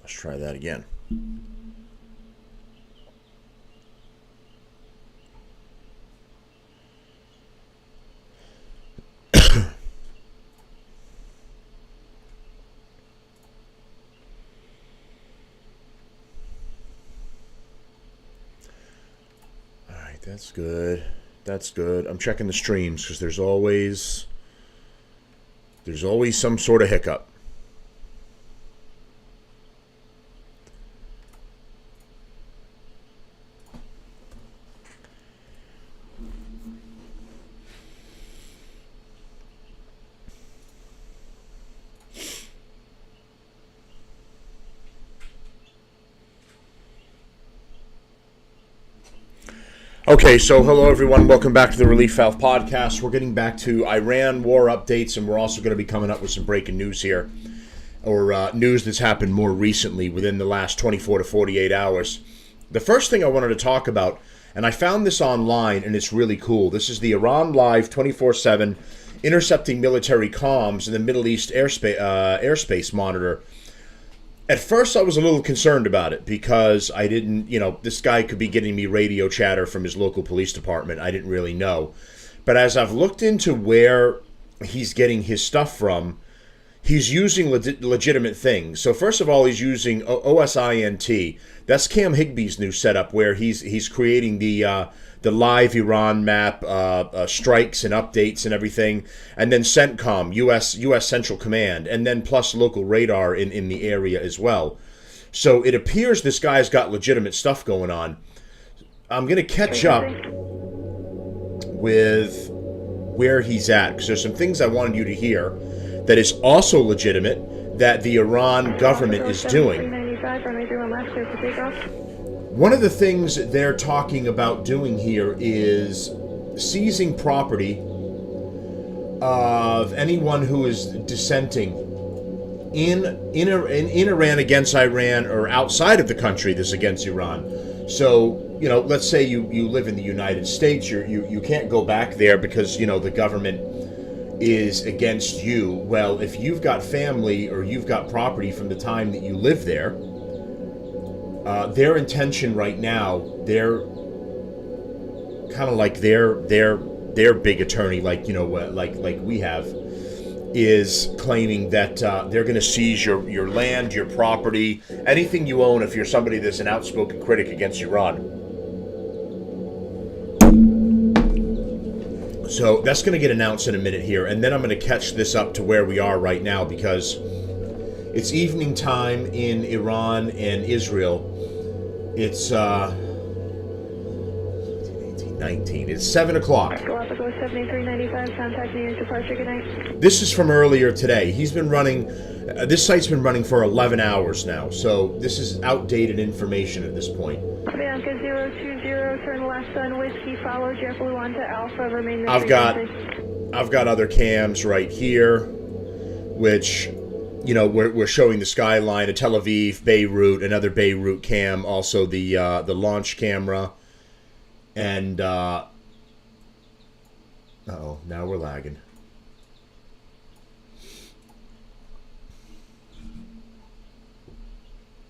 Let's try that again. All right, that's good. That's good. I'm checking the streams because there's always some sort of hiccup. Okay, so hello everyone. Welcome back to the Relief Valve podcast. We're getting back to Iran war updates, and we're also going to be coming up with some breaking news here, or news that's happened more recently within the last 24 to 48 hours. The first thing I wanted to talk about, and I found this online, and it's really cool. This is the Iran Live 24/7 intercepting military comms in the Middle East airspace monitor. At first, I was a little concerned about it because I didn't, this guy could be getting me radio chatter from his local police department. I didn't really know. But as I've looked into where he's getting his stuff from, he's using legitimate things. So first of all, he's using OSINT. That's Cam Higby's new setup where he's creating the live Iran map, strikes and updates and everything, and then CENTCOM, U.S. Central Command, and then plus local radar in the area as well. So it appears this guy's got legitimate stuff going on. I'm going to catch up with where he's at, because there's some things I wanted you to hear that is also legitimate that the Iran government is doing. One of the things they're talking about doing here is seizing property of anyone who is dissenting in Iran against Iran, or outside of the country that's against Iran. So, let's say you live in the United States, you can't go back there because, the government is against you. Well, if you've got family or you've got property from the time that you live there, their intention right now, they're kind of like their big attorney, like we have, is claiming that they're going to seize your land, your property, anything you own if you're somebody that's an outspoken critic against Iran. So that's going to get announced in a minute here, and then I'm going to catch this up to where we are right now, because it's evening time in Iran and Israel. It's 19. It's 7 o'clock. This is from earlier today. He's been running, this site's been running for 11 hours now, so this is outdated information at this point. Bianca 020, turn left on Whiskey, follow JetBlue onto Alpha, remain I've got other cams right here, which, we're showing the skyline of Tel Aviv, Beirut, another Beirut cam, also the launch camera, and now we're lagging.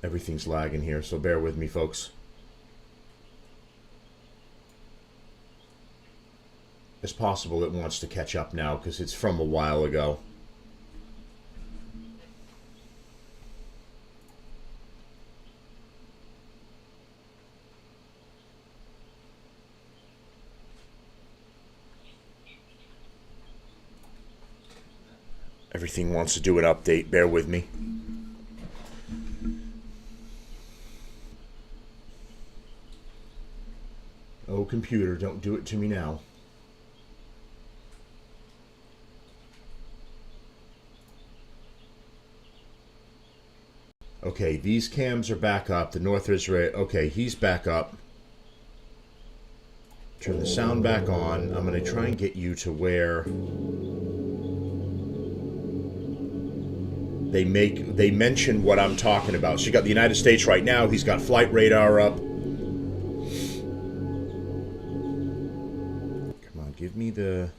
Everything's lagging here, so bear with me, folks. It's possible it wants to catch up now because it's from a while ago. Everything wants to do an update. Bear with me. Oh, computer, don't do it to me now. Okay, these cams are back up. The North Israel. Okay, he's back up. Turn the sound back on. I'm going to try and get you to where they mention what I'm talking about. So you got the United States right now. He's got flight radar up. Come on, give me the...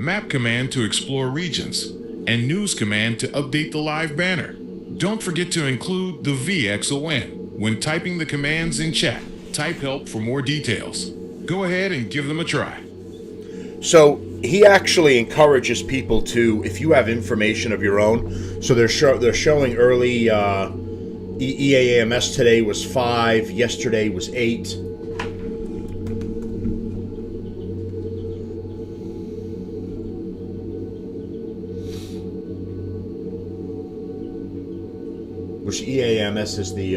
Map Command to explore regions, and News Command to update the live banner. Don't forget to include the VXON when typing the commands in chat. Type help for more details. Go ahead and give them a try. So he actually encourages people to, if you have information of your own, so they're showing early EAMS today was 5, yesterday was 8. Which EAMS is the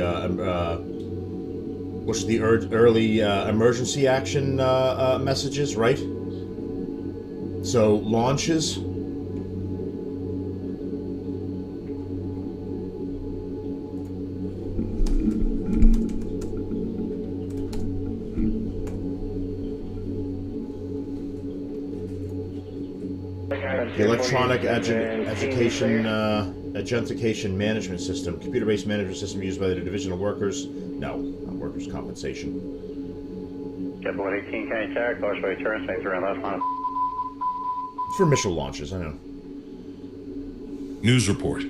early emergency action messages, right? So launches. The electronic agentication management system, computer-based management system used by the Division of Workers. No, not workers' compensation. Double 18 County Tire, cars by turn, stay through left line. For missile launches, I know. News report.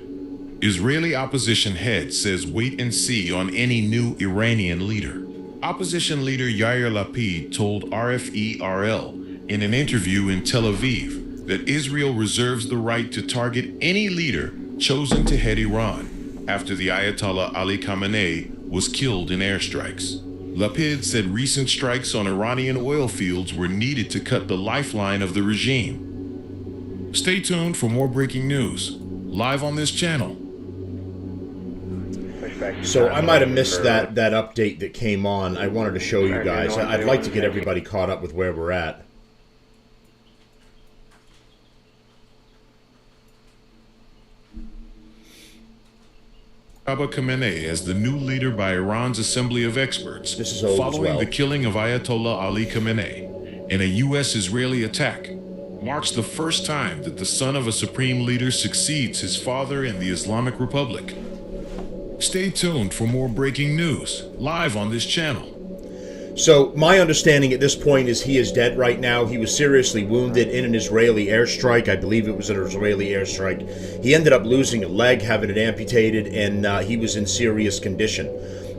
Israeli opposition head says wait and see on any new Iranian leader. Opposition leader Yair Lapid told RFE-RL in an interview in Tel Aviv that Israel reserves the right to target any leader chosen to head Iran after the Ayatollah Ali Khamenei was killed in airstrikes. Lapid said recent strikes on Iranian oil fields were needed to cut the lifeline of the regime. Stay tuned for more breaking news, live on this channel. So I might have missed that update that came on. I wanted to show you guys. I'd like to get everybody caught up with where we're at. Khamenei as the new leader by Iran's Assembly of Experts, This is old following as well. the killing of Ayatollah Ali Khamenei in a U.S.-Israeli attack, marks the first time that the son of a supreme leader succeeds his father in the Islamic Republic. Stay tuned for more breaking news, live on this channel. So my understanding at this point is he is dead right now. He was seriously wounded in an Israeli airstrike. I believe it was an Israeli airstrike. He ended up losing a leg, having it amputated, and he was in serious condition.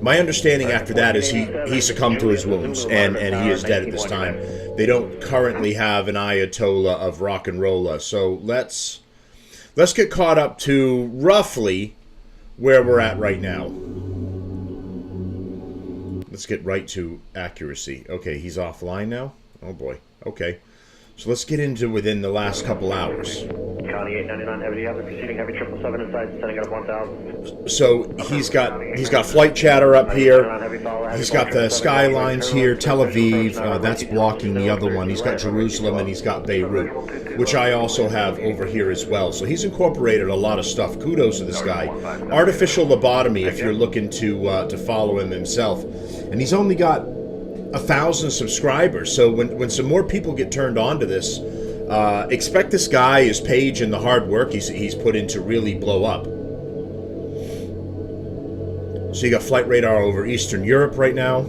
My understanding after that is he succumbed to his wounds, and he is dead at this time. They don't currently have an Ayatollah of rock and rolla. So let's get caught up to roughly where we're at right now. Let's get right to accuracy. Okay, he's offline now? Oh boy. Okay. So let's get into within the last couple hours. County 899 heavy, you have the proceeding heavy 777 inside, sending up 1000. So he's got flight chatter up here. He's got the skylines here, Tel Aviv, that's blocking the other one. He's got Jerusalem and he's got Beirut, which I also have over here as well. So he's incorporated a lot of stuff. Kudos to this guy. Artificial lobotomy, if you're looking to follow him himself. And he's only got 1,000 subscribers. So when some more people get turned on to this, expect this guy, his page, and the hard work he's put in to really blow up. So you got flight radar over Eastern Europe right now.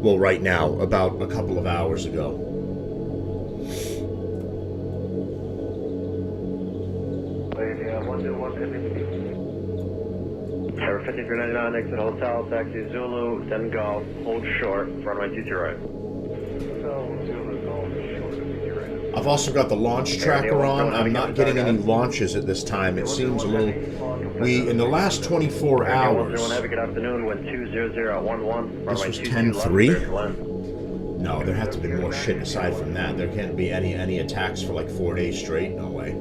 Well, right now, about a couple of hours ago. Tower 5399, exit hotel, taxi Zulu, send golf, hold short, runway 23 right. I've also got the launch tracker on. I'm not getting any launches at this time. It seems a little... in the last 24 hours... Good afternoon, wind 20011. This was 10-3? No, there had to be more shit aside from that. There can't be any attacks for like 4 days straight. No way.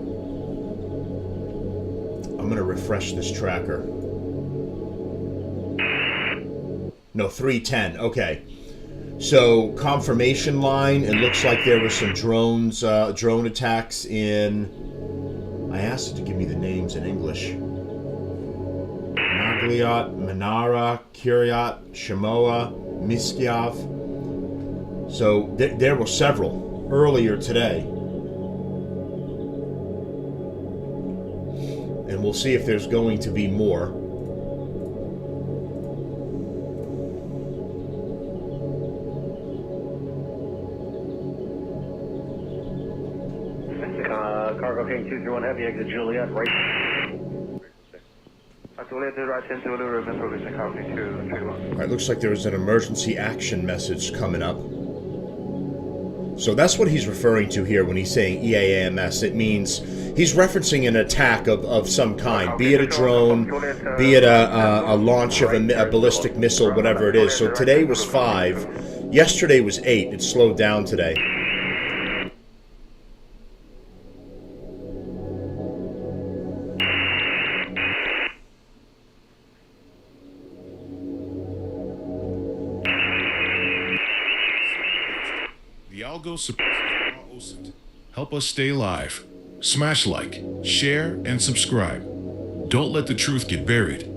I'm going to refresh this tracker. No, 310. Okay. So, confirmation line. It looks like there were some drone attacks in... I asked it to give me the names in English. Nagliat, Menara, Kiryat, Shemoa, Miskyav. So, there were several earlier today. And we'll see if there's going to be more. Cargo King 231 Heavy, exit Juliet, right. Juliet, right 10 Zulu, Ribbon, Provision, Cargo King 231. All right, looks like there was an emergency action message coming up. So that's what he's referring to here when he's saying EAMS. It means he's referencing an attack of some kind, be it a drone, be it a launch of a ballistic missile, whatever it is. So today was 5. Yesterday was 8. It slowed down today. The algo supports. Help us stay live. Smash like, share, and subscribe. Don't let the truth get buried.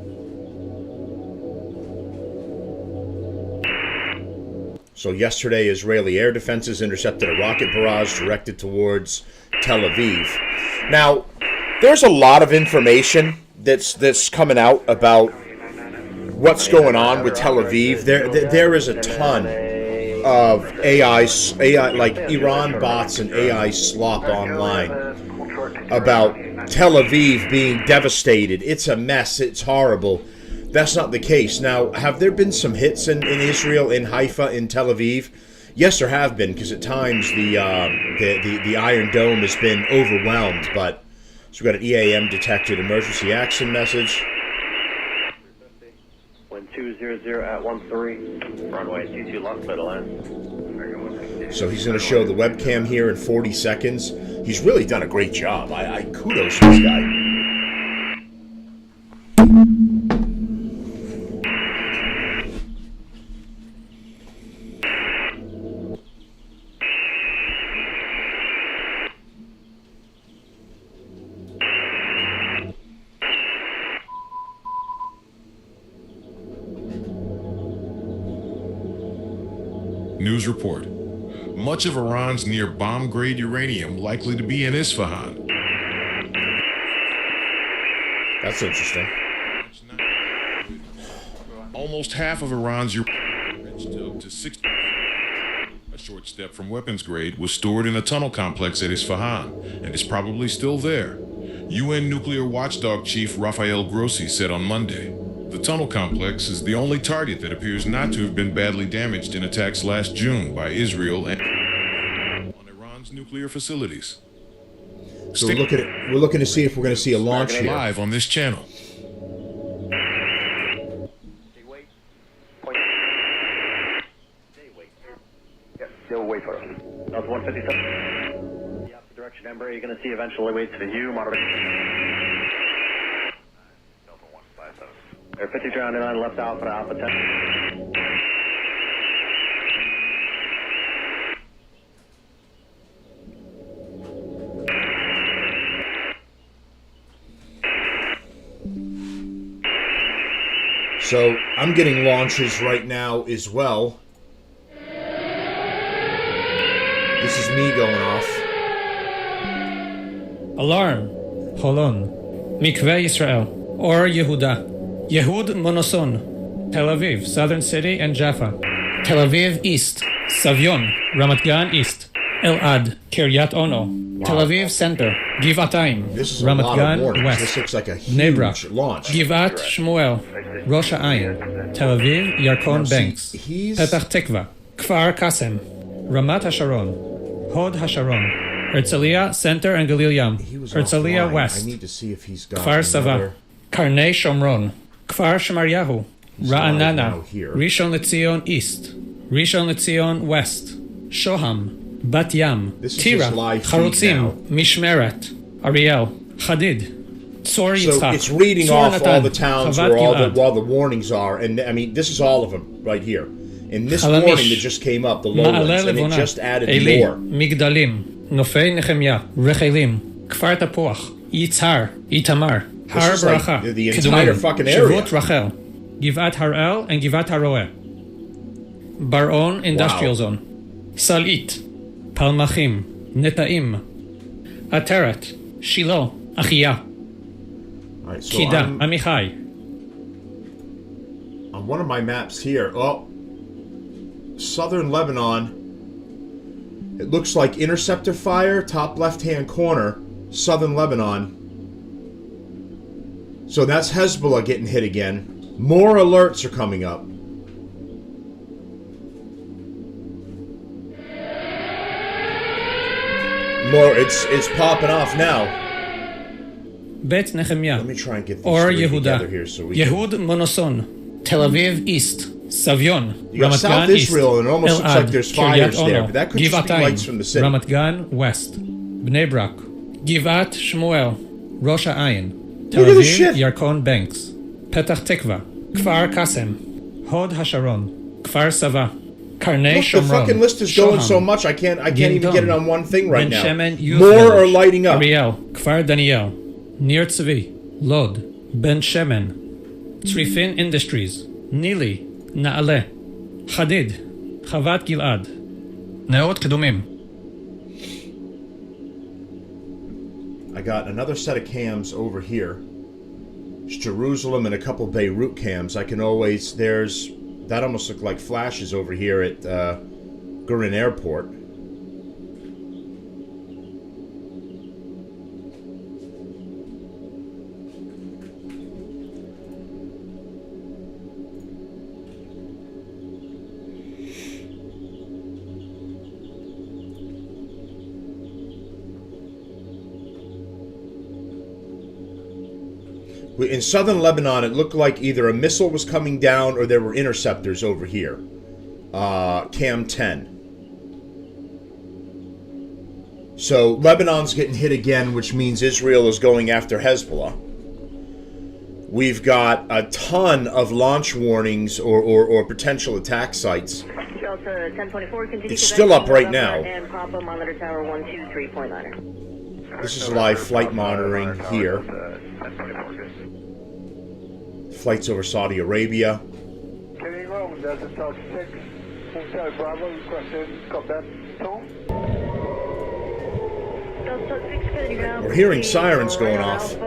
So yesterday, Israeli air defenses intercepted a rocket barrage directed towards Tel Aviv. Now, there's a lot of information that's coming out about what's going on with Tel Aviv. There is a ton of AI like Iran bots and AI slop online about Tel Aviv being devastated. It's a mess. It's horrible. That's not the case. Now, have there been some hits in Israel, in Haifa, in Tel Aviv? Yes, there have been, because at times the Iron Dome has been overwhelmed. But so we've got an EAM detected emergency action message. 200 at 13, runway 22 left, middle end. So he's going to show the webcam here in 40 seconds. He's really done a great job. I kudos to this guy. News report. Much of Iran's near bomb-grade uranium likely to be in Isfahan. That's interesting. Almost half of Iran's uranium, reached up to 60. A short step from weapons grade, was stored in a tunnel complex at Isfahan and is probably still there. UN nuclear watchdog chief Rafael Grossi said on Monday. The tunnel complex is the only target that appears not to have been badly damaged in attacks last June by Israel and on Iran's nuclear facilities. So we're looking to see if we're going to see a launch here. Live on this channel. Still wait for us. That's 157. The opposite direction, Embraer, you're going to see eventually wait to the U, monitor. Air 50 ground 9 left Alpha, Alpha 10. So I'm getting launches right now as well. This is me going off. Alarm. Holon. Mikveh Yisrael. Or Yehuda. Yehud Monoson, Tel Aviv, Southern City and Jaffa. Tel Aviv East, Savion, Ramat Gan East, Elad, Kiryat Ono. Tel Aviv Center, Givatayim, This is a Ramat lot Gan of warnings. West. This looks like a Bnei Brak, huge launch. Givat Shmuel, Rosh Ha'ayin, Tel Aviv, Yarkon see, Banks, he's- Petach Tikva, Kfar Kasem, Ramat HaSharon, Hod HaSharon, Herzliya Center and Galil Yam, He was Herzliya offline. West, I need to see if he's got Kfar Sava, another- Karnei Shomron, Kfar Shemaryahu, live Ra'anana, now here. Rishon LeZion East, Rishon LeZion West, Shoham, Bat Yam, This is Tira, his live feed now. Charutzim, Mishmeret, Ariel, Chadid, Tzor So Yitzhak, it's reading Tzor off Natan, all the towns Chavat where Gilad, all the warnings are, and I mean this is all of them right here. And this Chalamish, warning that just came up, the low Ma'ale ones, and it Levona, just added Eli, more. Migdalim, Nofei Nehemia, Rechelim, Kfar Tapuach, Yitzhar, Itamar, Har is like Bracha, the entire Kedumim, fucking area. Shavut Rachel, Givat Harel and Givat Haroeh, Baron Industrial Wow. Zone, Salit, Palmachim, Netaim, Ateret, Shiloh, Achia, All right, so Kida, I'm Amichai, on one of my maps here. Oh, southern Lebanon. It looks like interceptor fire, top left-hand corner. southern Lebanon. So that's Hezbollah getting hit again. More alerts are coming up. More, it's popping off now. Bet Nehemiah. Let me try and get these Or three together Yehuda. here so we Yehud Monoson. Tel Aviv East. Savion. You got Ramat South Gan East. Israel, and it almost looks Elad, like there's fires Kiryat there, Ono, but that could just be Givatayim, lights from the city. Ramat Gan West. Bnei Brak. Givat Shmuel. Rosh Ha'ayin. Tel Look at this Aviv, shit. Yarkon Banks. Petach Tikva. Kfar Kasem. Hod HaSharon. Kfar Sava. Karnei Look, the Shomron. fucking list is going Shoham, so much I can't even Gindon, get it on one thing right now. Ben Shemen, More Yuzveld, are lighting up. Ariel. Kfar Daniel. Nir Tzvi. Lod. Ben Shemen. Tzrifin Industries. Nili. Naale. Hadid. Chavat Gilad. Neot Kedumim. I got another set of cams over here. It's Jerusalem and a couple Beirut cams. I can always, that almost looked like flashes over here at Gurin Airport. In southern Lebanon, it looked like either a missile was coming down or there were interceptors over here. Cam 10. So Lebanon's getting hit again, which means Israel is going after Hezbollah. We've got a ton of launch warnings or potential attack sites. Delta 1024, continue It's still up right now. And Papa Monitor Tower 123.9. This is live flight monitoring here. Flights over Saudi Arabia. Delta South 6, Hotel Bravo, requesting combat 2. We're hearing sirens going off. Right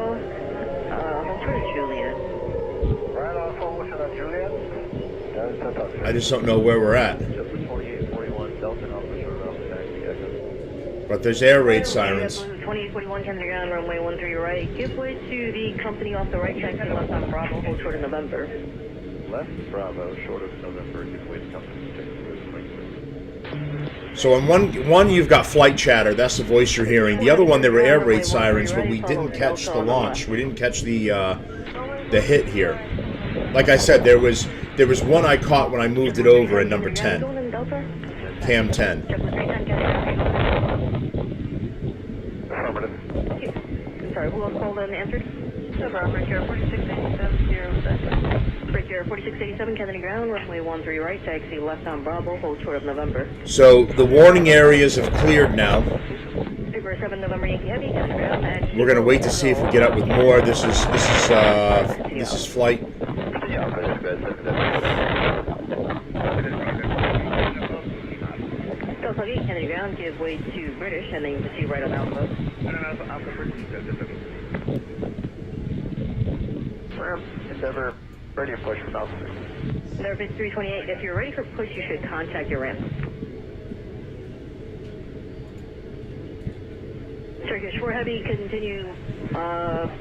off Hotel Juliet. Delta South 6. I just don't know where we're at. 4841, Delta Alpha, short Alpha, taxi, echo. But there's air raid sirens. 2841, Canada ground, runway 13 right. Give way to the company off the right track, left on Bravo, hold short of November. Left Bravo, short of November, give way to company 6. So on one you've got flight chatter, that's the voice you're hearing. The other one, there were air raid sirens, but we didn't catch the launch. We didn't catch the hit here. Like I said, there was one I caught when I moved it over at number 10. Cam 10. Sorry, who else called and answered? Breaker 4687, Breaker 4687, Kennedy ground, runway 13 right, taxi left on Bravo, hold short of November. So the warning areas have cleared now. Super 7 November Yankee Heavy, Kennedy ground. And We're gonna wait to see if we get up with more. This is flight. Delta 8, Kennedy ground, give way to British, and then you can see right on Alpha. Endeavor, ready to push for Alpha 6. Nervous 328, if you're ready for push, you should contact your ramp. Turkish 4 Heavy, continue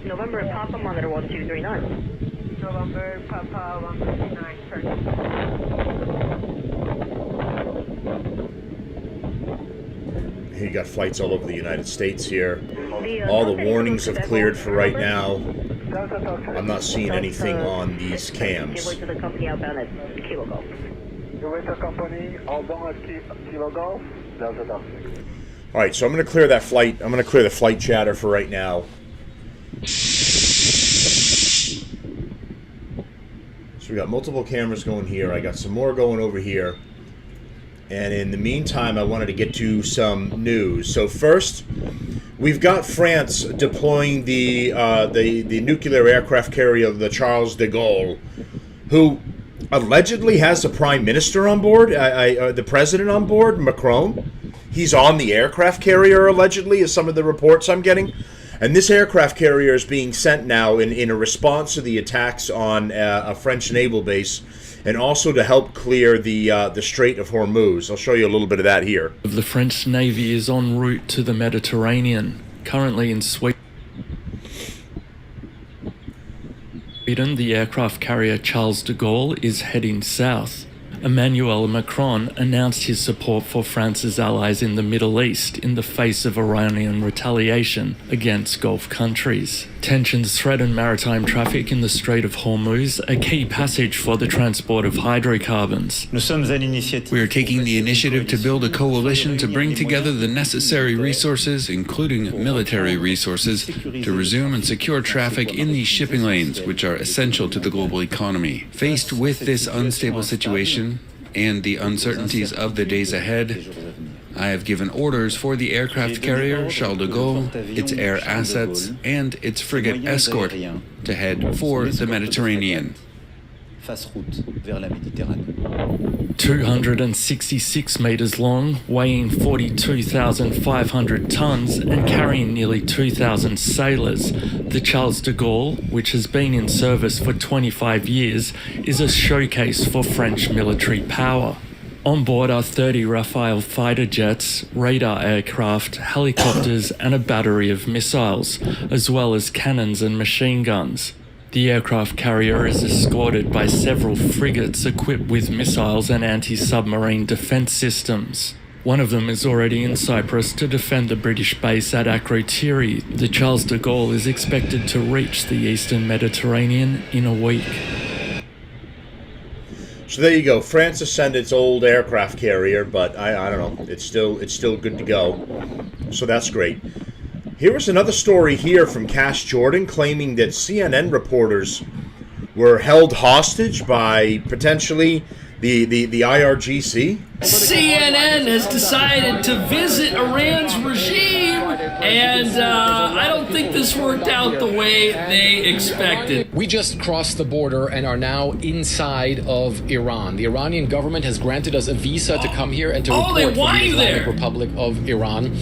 November at Papa, monitor 1239. November, Papa, 139, Turkish. You got flights all over the United States here. All the warnings have cleared for right now. I'm not seeing anything on these cams. Give way to the company outbound at Kilo Golf. Give way to company, outbound at Kilo Golf, Delta South 6. All right, so I'm going to clear that flight. I'm going to clear the flight chatter for right now. So we got multiple cameras going here. I got some more going over here. And in the meantime, I wanted to get to some news. So first, we've got France deploying the nuclear aircraft carrier, the Charles de Gaulle, who allegedly has the prime minister on board, the president on board, Macron. He's on the aircraft carrier, allegedly, is some of the reports I'm getting. And this aircraft carrier is being sent now in a response to the attacks on a French naval base, and also to help clear the Strait of Hormuz. I'll show you a little bit of that here. The French Navy is en route to the Mediterranean, Currently in Sweden, the aircraft carrier Charles de Gaulle is heading south. Emmanuel Macron announced his support for France's allies in the Middle East in the face of Iranian retaliation against Gulf countries. Tensions threaten maritime traffic in the Strait of Hormuz, a key passage for the transport of hydrocarbons. We are taking the initiative to build a coalition to bring together the necessary resources, including military resources, to resume and secure traffic in these shipping lanes, which are essential to the global economy. Faced with this unstable situation and the uncertainties of the days ahead, I have given orders for the aircraft carrier Charles de Gaulle, its air assets, and its frigate escort to head for the Mediterranean. 266 meters long, weighing 42,500 tons and carrying nearly 2,000 sailors, the Charles de Gaulle, which has been in service for 25 years, is a showcase for French military power. On board are 30 Rafale fighter jets, radar aircraft, helicopters, and a battery of missiles, as well as cannons and machine guns. The aircraft carrier is escorted by several frigates equipped with missiles and anti-submarine defense systems. One of them is already in Cyprus to defend the British base at Akrotiri. The Charles de Gaulle is expected to reach the eastern Mediterranean in a week. So there you go. France has sent its old aircraft carrier, but I don't know. It's still good to go. So that's great. Here is another story here from Cash Jordan claiming that CNN reporters were held hostage by potentially the IRGC. CNN has decided to visit Iran's regime, and I don't think this worked out the way they expected. We just crossed the border and are now inside of Iran. The Iranian government has granted us a visa to come here and to report from the Islamic Republic of Iran.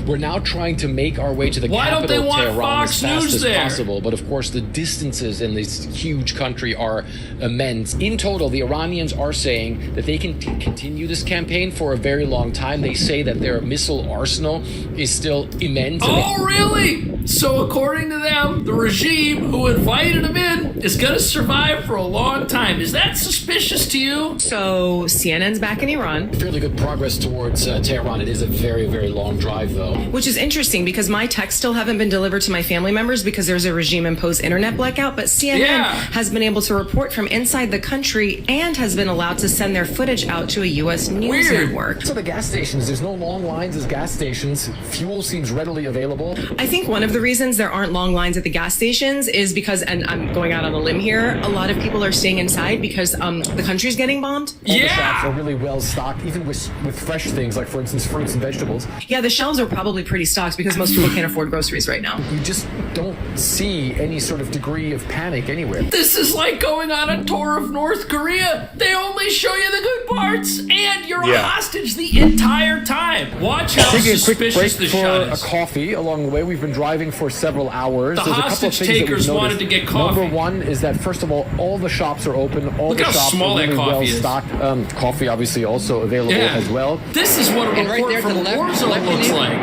We're now trying to make our way to the capital, Tehran, as fast as possible. But of course, the distances in this huge country are immense. In total, the Iranians are saying that they can continue this campaign for a very long time. They say that their missile arsenal is still immense. Oh, really? So according to them, the regime who invited them in is going to survive for a long time. Is that suspicious to you? So CNN's back in Iran. Fairly good progress towards Tehran. It is a very, very long drive, though. Which is interesting because my texts still haven't been delivered to my family members because there's a regime-imposed internet blackout. But CNN has been able to report from inside the country and has been allowed to send their footage out to a U.S. news network. So the gas stations, there's no long lines as gas stations. Fuel seems readily available. I think one of the reasons there aren't long lines at the gas stations is because, and I'm going out on a limb here, a lot of people are staying inside because the country's getting bombed. All the shops are really well stocked, even with fresh things like, for instance, fruits and vegetables. Yeah, the shelves are probably pretty stocked because most people can't afford groceries right now. You just don't see any sort of degree of panic anywhere. This is like going on a tour of North Korea. They only show you the good parts, and you're a hostage the entire time. Watch how suspicious the shot is. A coffee along the way. We've been driving for several hours. The hostage takers wanted to get coffee. Number one is that, first of all the shops are open. All the shops are really well stocked. Coffee obviously also available as well. This is what a report from a war zone looks like.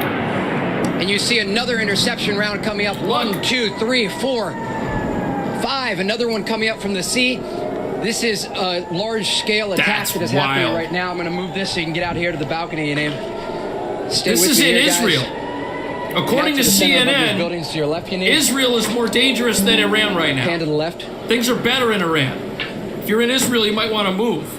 And you see another interception round coming up. 1, 2, 3, 4, 5. Another one coming up from the sea. This is a large-scale attack that is happening right now. I'm going to move this so you can get out here to the balcony and stay with me. This is in Israel. According to CNN, buildings to your left, Israel is more dangerous than Iran right now. Hand to the left. Things are better in Iran. If you're in Israel, you might want to move.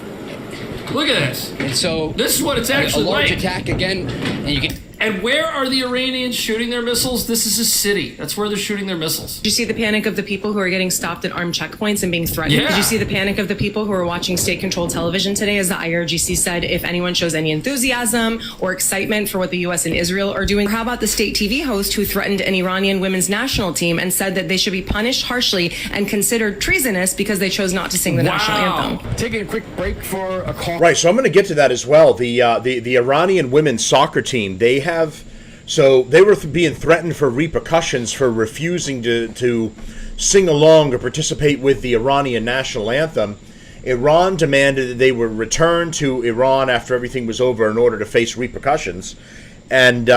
Look at this. And so this is what it's actually like. A large attack again, and you get. And where are the Iranians shooting their missiles? This is a city. That's where they're shooting their missiles. Did you see the panic of the people who are getting stopped at armed checkpoints and being threatened? Yeah. Did you see the panic of the people who are watching state-controlled television today as the IRGC said if anyone shows any enthusiasm or excitement for what the U.S. and Israel are doing? How about the state TV host who threatened an Iranian women's national team and said that they should be punished harshly and considered treasonous because they chose not to sing the national anthem? Taking a quick break for a call. Right, so I'm going to get to that as well. The Iranian women's soccer team, they were being threatened for repercussions for refusing to sing along or participate with the Iranian national anthem. Iran demanded that they were returned to Iran after everything was over in order to face repercussions. And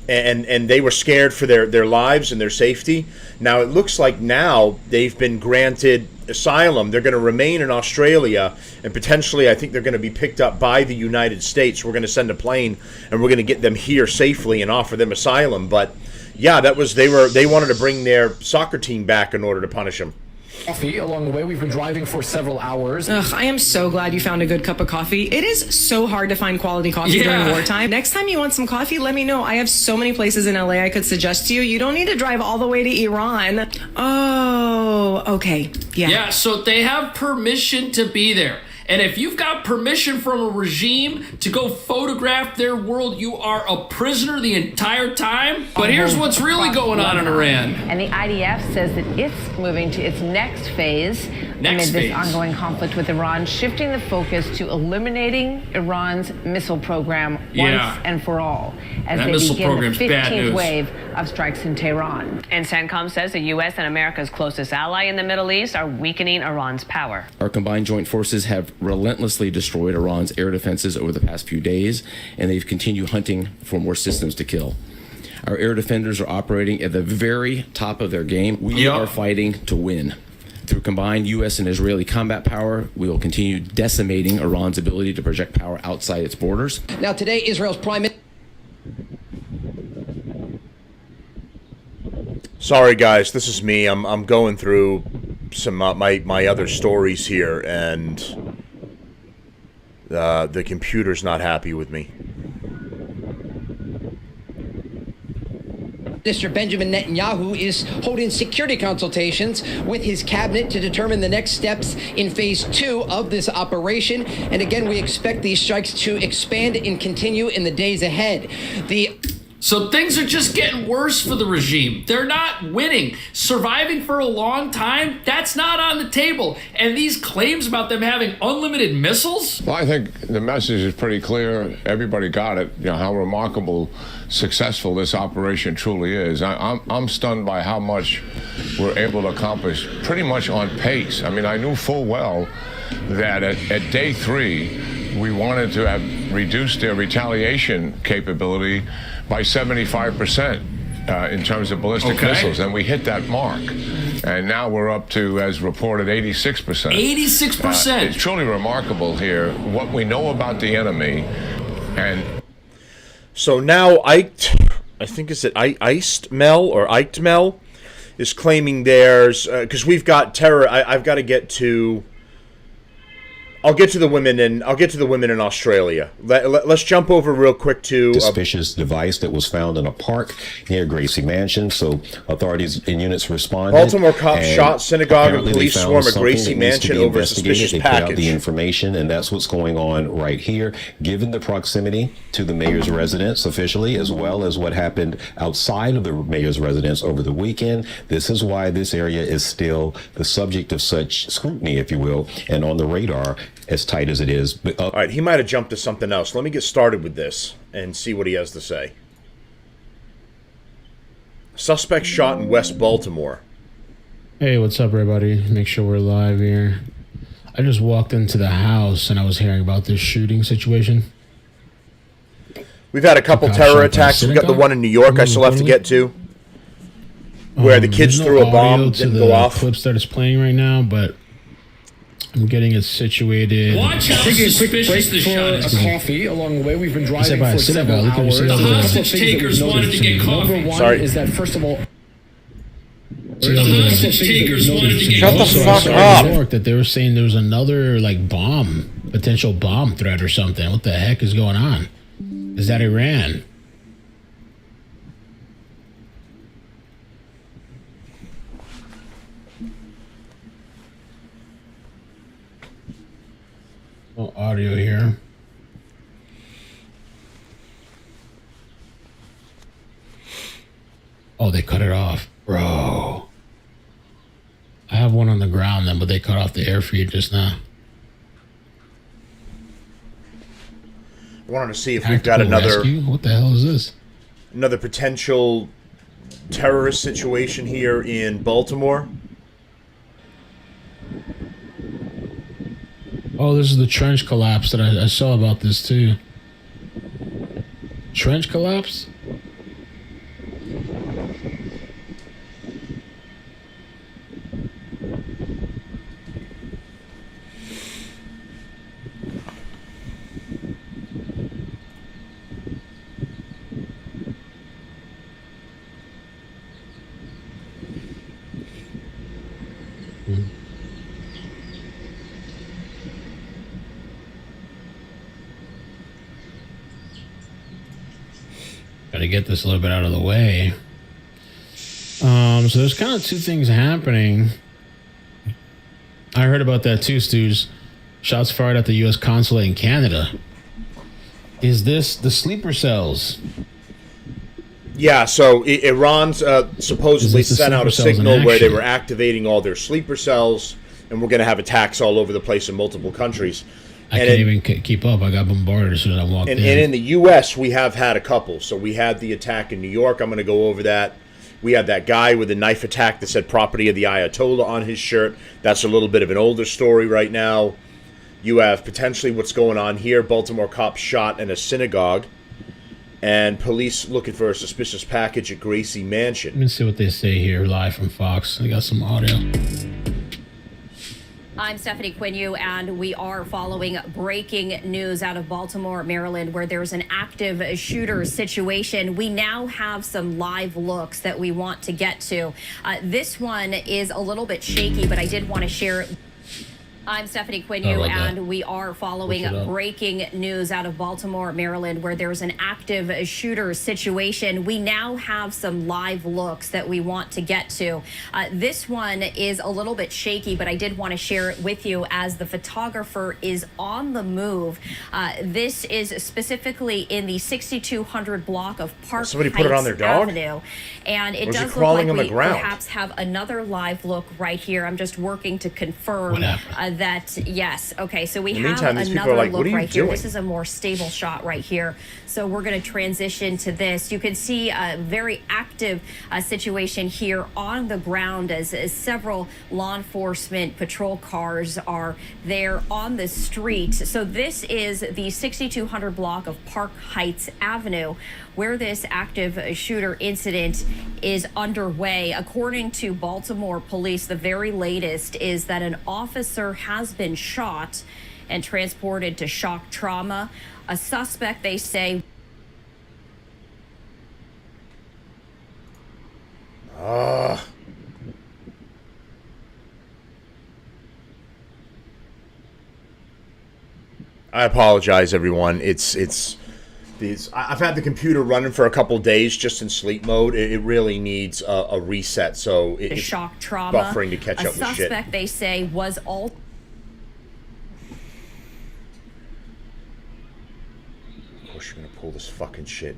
and they were scared for their lives and their safety. Now it looks like now they've been granted asylum. They're going to remain in Australia, and potentially I think they're going to be picked up by the United States. We're going to send a plane and we're going to get them here safely and offer them asylum. But yeah, they wanted to bring their soccer team back in order to punish them. Coffee along the way. We've been driving for several hours. Ugh, I am so glad you found a good cup of coffee. It is so hard to find quality coffee during wartime. Next time you want some coffee, let me know. I have so many places in LA I could suggest to you. You don't need to drive all the way to Iran. Oh, okay. Yeah, so they have permission to be there. And if you've got permission from a regime to go photograph their world, you are a prisoner the entire time. But here's what's really going on in Iran. And the IDF says that it's moving to its next phase amid this ongoing conflict with Iran, shifting the focus to eliminating Iran's missile program once and for all, as they begin the 15th wave of strikes in Tehran. And CENTCOM says the U.S. and America's closest ally in the Middle East are weakening Iran's power. Our combined joint forces have relentlessly destroyed Iran's air defenses over the past few days, and they've continued hunting for more systems to kill. Our air defenders are operating at the very top of their game. We are fighting to win. Through combined U.S. and Israeli combat power, we will continue decimating Iran's ability to project power outside its borders. Now today, Israel's prime minister... Sorry guys, this is me. I'm going through some my other stories here, and the computer's not happy with me. Minister Benjamin Netanyahu is holding security consultations with his cabinet to determine the next steps in phase 2 of this operation. And again, we expect these strikes to expand and continue in the days ahead. So things are just getting worse for the regime. They're not winning. Surviving for a long time, that's not on the table. And these claims about them having unlimited missiles? Well, I think the message is pretty clear. Everybody got it, how remarkable, successful this operation truly is. I'm stunned by how much we're able to accomplish pretty much on pace. I mean, I knew full well that at day 3, we wanted to have reduced their retaliation capability by 75% in terms of ballistic missiles, and we hit that mark. And now we're up to, as reported, 86%. 86%. It's truly remarkable here what we know about the enemy. And so now I think it's Eichtmel is claiming theirs, because we've got terror. I've got to get to. I'll get to the women in Australia. Let's jump over real quick to suspicious device that was found in a park near Gracie Mansion. So authorities and units responded. Baltimore cops shot synagogue and police swarm at Gracie Mansion over a suspicious package. They put out the information, and that's what's going on right here. Given the proximity to the mayor's residence officially, as well as what happened outside of the mayor's residence over the weekend, this is why this area is still the subject of such scrutiny, if you will, and on the radar, as tight as it is. But, all right, he might have jumped to something else. Let me get started with this and see what he has to say. Suspect shot in West Baltimore. Hey, what's up, everybody? Make sure we're live here. I just walked into the house and I was hearing about this shooting situation. We've had a couple terror attacks. We got the one in New York I still have to get to, where the kids threw a bomb, didn't go off. Clips that is playing right now, but I'm getting it situated. Watch how suspicious the shot is. A coffee along the way. We've been driving for several hours. The hostage takers wanted to get coffee. Number one is that, first of all, the hostage takers wanted to get coffee. Shut the fuck up. New York, that they were saying there was another potential bomb threat or something. What the heck is going on? Is that Iran? Oh, audio here. Oh, they cut it off. Bro. I have one on the ground then, but they cut off the air feed just now. I wanted to see if we've got another... Rescue? What the hell is this? Another potential terrorist situation here in Baltimore. Oh, this is the trench collapse that I saw about this too. Trench collapse? Got to get this a little bit out of the way. So there's kind of two things happening. I heard about that too, Stews. Shots fired at the U.S. consulate in Canada. Is this the sleeper cells? Yeah, so Iran's supposedly sent out a signal where they were activating all their sleeper cells, and we're going to have attacks all over the place in multiple countries. I can't even keep up. I got bombarded as soon as I walked in. And in the U.S., we have had a couple. So we had the attack in New York. I'm going to go over that. We had that guy with a knife attack that said property of the ayatollah on his shirt. That's a little bit of an older story right now. You have potentially what's going on here. Baltimore cops shot in a synagogue. And police looking for a suspicious package at Gracie Mansion. Let me see what they say here live from Fox. I got some audio. I'm Stephanie Quinu, and we are following breaking news out of Baltimore, Maryland, where there's an active shooter situation. We now have some live looks that we want to get to. This one is a little bit shaky, but I did want to share it. I'm Stephanie Quinu, and we are following breaking news out of Baltimore, Maryland, where there's an active shooter situation. We now have some live looks that we want to get to. This one is a little bit shaky, but I did want to share it with you as the photographer is on the move. This is specifically in the 6200 block of Park Somebody Heights put it on their dog? Avenue. And it Or is does it crawling look on like the we ground? perhaps have another live look right here. I'm just working to confirm that, yes. Okay, so we In the have meantime, these people another are like, look "What are you right here. doing?" This is a more stable shot right here. So we're going to transition to this. You can see a very active situation here on the ground as several law enforcement patrol cars are there on the street. So this is the 6200 block of Park Heights Avenue, where this active shooter incident is underway. According to Baltimore police, the very latest is that an officer has been shot and transported to shock trauma. A suspect, they say, I apologize, everyone. I've had the computer running for a couple days just in sleep mode. It really needs a reset, so it's shock trauma. buffering to catch up with shit. A suspect, they say, was all. Of course, you're gonna pull this fucking shit.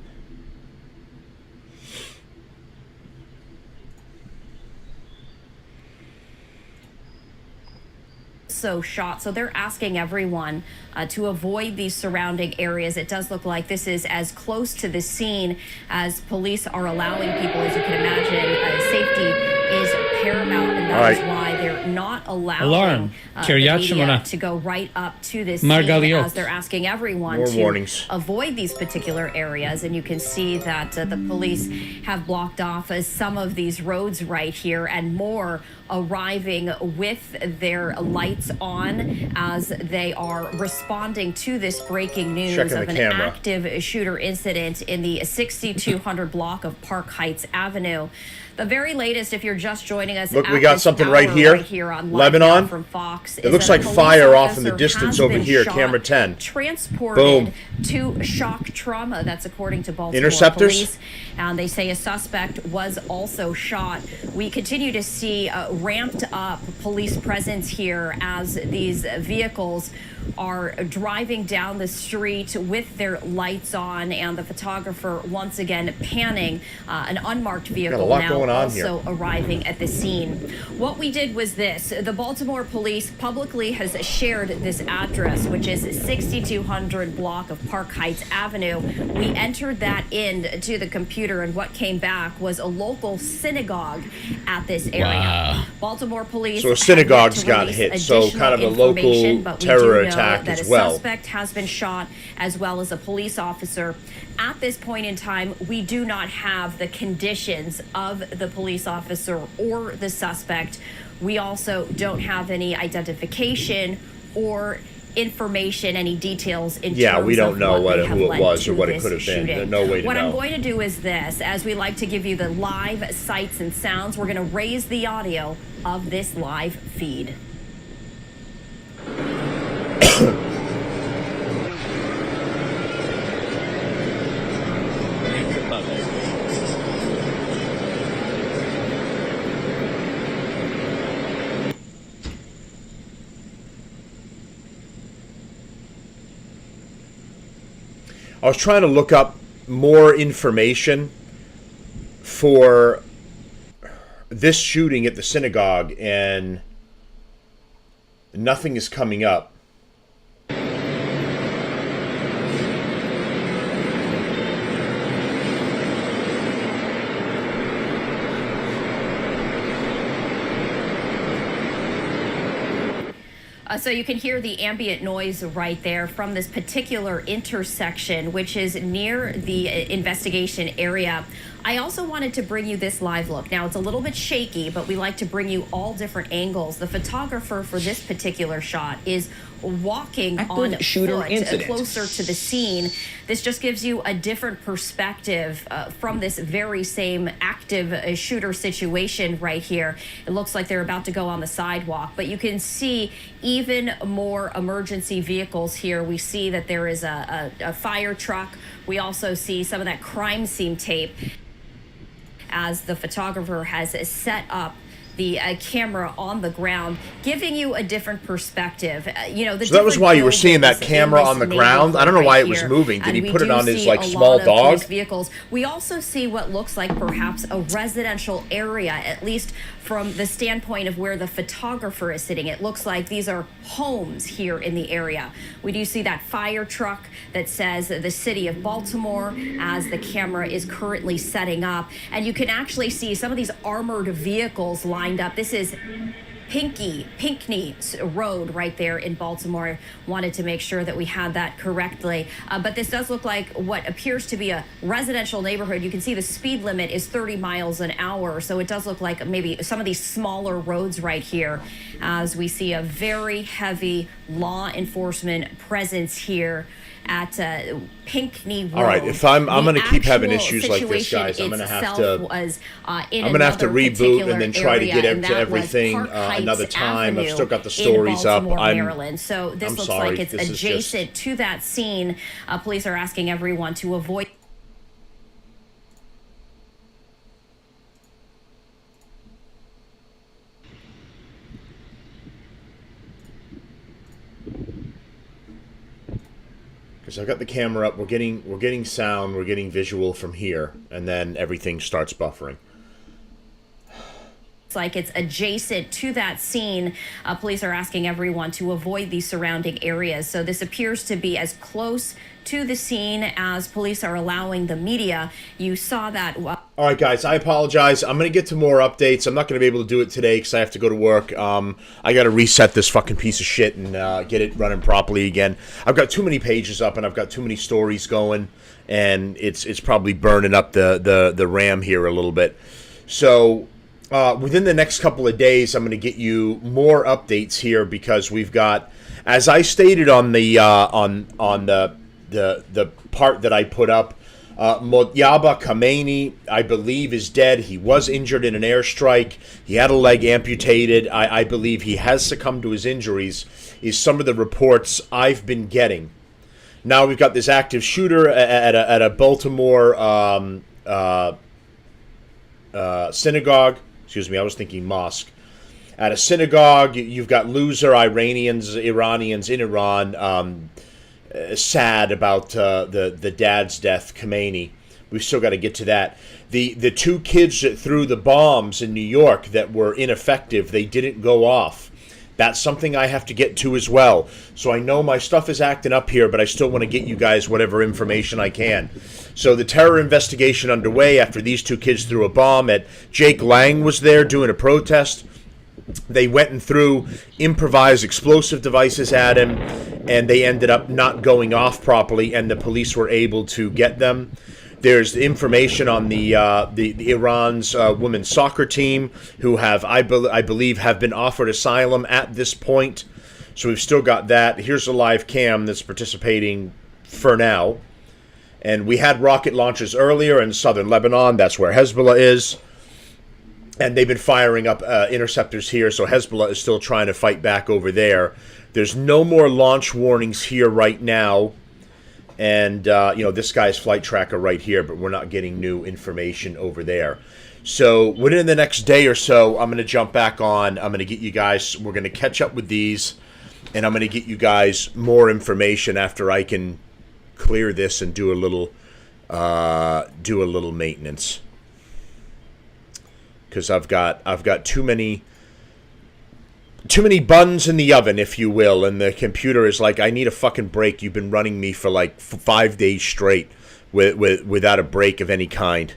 Also shot. So they're asking everyone to avoid these surrounding areas. It does look like this is as close to the scene as police are allowing people. As you can imagine, safety is paramount, and that is why they're not allowing the media to go right up to this scene, as they're asking everyone to avoid these particular areas. And you can see that the police have blocked off some of these roads right here, and more arriving with their lights on as they are responding to this breaking news of an active shooter incident in the 6200 block of Park Heights Avenue. The very latest, if you're just joining us, look, we got something right here on Lebanon. from Fox. It looks like fire off in the distance over here. Camera 10. Transported to shock trauma. That's according to Baltimore Interceptors? police. And they say a suspect was also shot. We continue to see ramped up police presence here as these vehicles are driving down the street with their lights on, and the photographer once again panning an unmarked vehicle now also arriving at the scene. What we did was this. The Baltimore police publicly has shared this address, which is 6200 block of Park Heights Avenue. We entered that into the computer, and what came back was a local synagogue at this area. Wow. Baltimore police. So a synagogue's got hit, so kind of a local terror attack as well. A suspect has been shot, as well as a police officer. At this point in time, we do not have the conditions of the police officer or the suspect. We also don't have any identification or information, any details in terms we don't know who it was or what it could have been. There's no way to know. What I'm going to do is this. As we like to give you the live sights and sounds, we're going to raise the audio of this live feed. I was trying to look up more information for this shooting at the synagogue, and nothing is coming up. So you can hear the ambient noise right there from this particular intersection, which is near the investigation area. I also wanted to bring you this live look. Now, it's a little bit shaky, but we like to bring you all different angles. The photographer for this particular shot is walking on foot closer to the scene. This just gives you a different perspective from this very same active shooter situation right here. It looks like they're about to go on the sidewalk, but you can see even more emergency vehicles here. We see that there is a fire truck. We also see some of that crime scene tape as the photographer has set up the camera on the ground, giving you a different perspective. So that was why you were seeing that camera on the ground? I don't know why it was moving. Did he put it on his, like, small dog? Vehicles. We also see what looks like perhaps a residential area, at least from the standpoint of where the photographer is sitting. It looks like these are homes here in the area. We do see that fire truck that says the city of Baltimore as the camera is currently setting up. And you can actually see some of these armored vehicles lined up. This is Pinckney Road right there in Baltimore. Wanted to make sure that we had that correctly. But this does look like what appears to be a residential neighborhood. You can see the speed limit is 30 miles an hour. So it does look like maybe some of these smaller roads right here, as we see a very heavy law enforcement presence here at Pinckney Road. All right, if I'm going to keep having issues like this, guys, I'm going to have to reboot and then try to get to everything another time. I've still got the stories up. Maryland. So this looks like it's adjacent to that scene. Police are asking everyone to avoid. So I've got the camera up. We're getting sound. We're getting visual from here, and then everything starts buffering. It's like it's adjacent to that scene. Police are asking everyone to avoid the surrounding areas. So this appears to be as close to the scene as police are allowing the media. You saw that. All right, guys, I apologize. I'm going to get to more updates. I'm not going to be able to do it today because I have to go to work. I got to reset this fucking piece of shit and get it running properly again. I've got too many pages up and I've got too many stories going, and it's probably burning up the RAM here a little bit. So within the next couple of days, I'm going to get you more updates here because we've got, as I stated on the the part that I put up, Mojtaba Khamenei, I believe, is dead. He was injured in an airstrike. He had a leg amputated. I believe he has succumbed to his injuries, is some of the reports I've been getting. Now we've got this active shooter at a Baltimore synagogue. Excuse me, I was thinking mosque. At a synagogue, you've got loser Iranians in Iran, sad about the dad's death, Khamenei. We've still got to get to that. The two kids that threw the bombs in New York that were ineffective, they didn't go off. That's something I have to get to as well. So I know my stuff is acting up here, but I still want to get you guys whatever information I can. So the terror investigation underway after these two kids threw a bomb at Jake Lang was there doing a protest. They went and threw improvised explosive devices at him, and they ended up not going off properly, and the police were able to get them. There's information on the Iran's women's soccer team, who have, I believe, have been offered asylum at this point. So we've still got that. Here's a live cam that's participating for now. And we had rocket launches earlier in southern Lebanon. That's where Hezbollah is. And they've been firing up interceptors here, so Hezbollah is still trying to fight back over there. There's no more launch warnings here right now. And, this guy's flight tracker right here, but we're not getting new information over there. So within the next day or so, I'm going to jump back on. I'm going to get you guys, we're going to catch up with these, and I'm going to get you guys more information after I can clear this and do a little maintenance. Because I've got too many buns in the oven, if you will, and the computer is like, I need a fucking break. You've been running me for like 5 days straight without a break of any kind.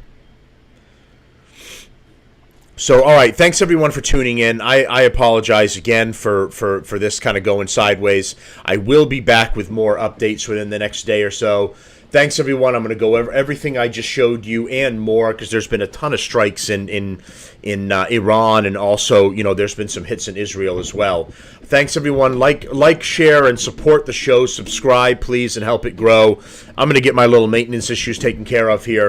So, all right, thanks everyone for tuning in. I apologize again for this kind of going sideways. I will be back with more updates within the next day or so. Thanks everyone. I'm going to go over everything I just showed you and more, because there's been a ton of strikes in Iran, and also there's been some hits in Israel as well. Thanks everyone. Like, share, and support the show. Subscribe, please, and help it grow. I'm going to get my little maintenance issues taken care of here.